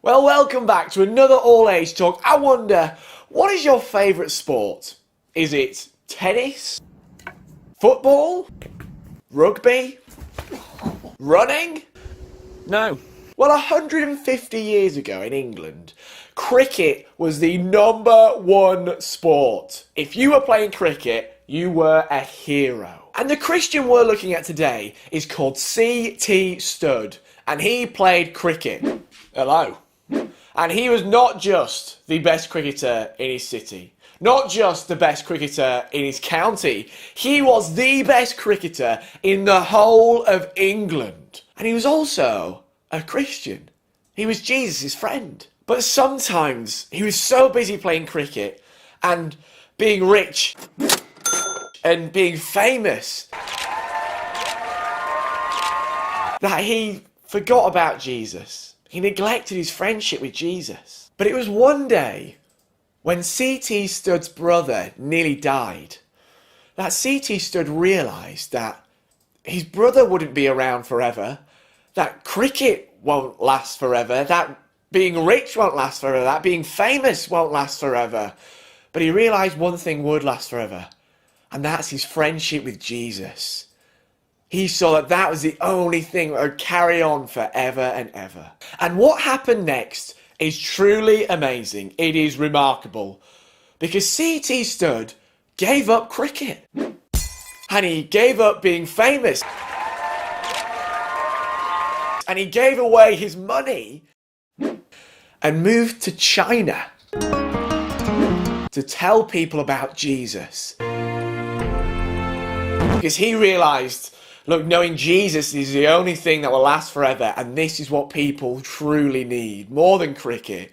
Well, welcome back to another all-age talk. I wonder, what is your favourite sport? Is it tennis? Football? Rugby? Running? No. Well, 150 years ago in England, cricket was the #1 sport. If you were playing cricket, you were a hero. And the Christian we're looking at today is called C.T.Studd, and he played cricket. Hello. And he was not just the best cricketer in his city, not just the best cricketer in his county, he was the best cricketer in the whole of England. And he was also a Christian. He was Jesus' friend. But sometimes he was so busy playing cricket and being rich and being famous that he forgot about Jesus. He neglected his friendship with Jesus. But it was one day when C.T. Studd's brother nearly died that C.T. Studd realised that his brother wouldn't be around forever, that cricket won't last forever, that being rich won't last forever, that being famous won't last forever. But he realised one thing would last forever, and that's his friendship with Jesus. He saw that that was the only thing that would carry on forever and ever. And what happened next is truly amazing. It is remarkable. Because C.T. Studd gave up cricket. And he gave up being famous. And he gave away his money and moved to China to tell people about Jesus. Because he realised, look, knowing Jesus is the only thing that will last forever, and this is what people truly need. More than cricket,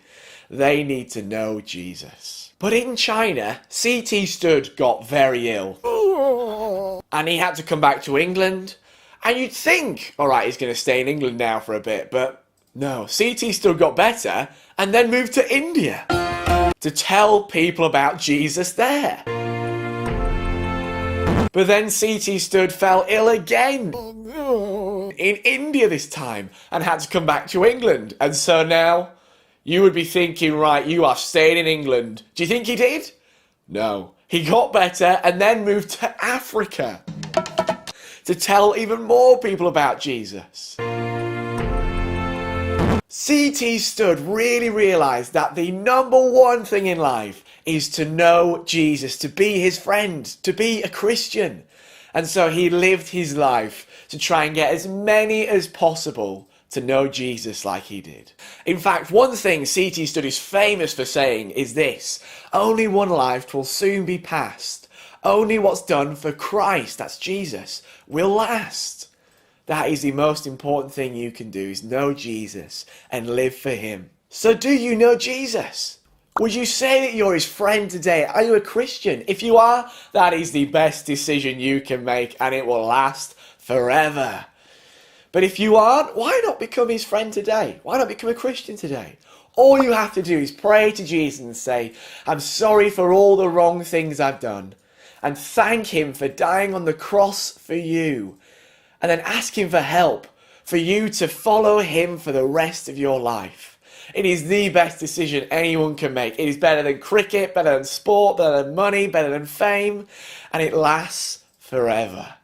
they need to know Jesus. But in China, C.T. Studd got very ill. And he had to come back to England. And you'd think, alright, he's going to stay in England now for a bit, but no. C.T. Studd got better and then moved to India to tell people about Jesus there. But then C.T. Studd fell ill again in India this time and had to come back to England. And so now you would be thinking, right, you are staying in England. Do you think he did? No. He got better and then moved to Africa to tell even more people about Jesus. C.T. Studd really realised that the #1 thing in life is to know Jesus, to be his friend, to be a Christian. And so he lived his life to try and get as many as possible to know Jesus like he did. In fact, one thing C.T. Studd is famous for saying is this: only one life will soon be passed. Only what's done for Christ, that's Jesus, will last. That is the most important thing you can do, is know Jesus and live for him. So do you know Jesus? Would you say that you're his friend today? Are you a Christian? If you are, that is the best decision you can make, and it will last forever. But if you aren't, why not become his friend today? Why not become a Christian today? All you have to do is pray to Jesus and say, I'm sorry for all the wrong things I've done. And thank him for dying on the cross for you. And then ask him for help, for you to follow him for the rest of your life. It is the best decision anyone can make. It is better than cricket, better than sport, better than money, better than fame, and it lasts forever.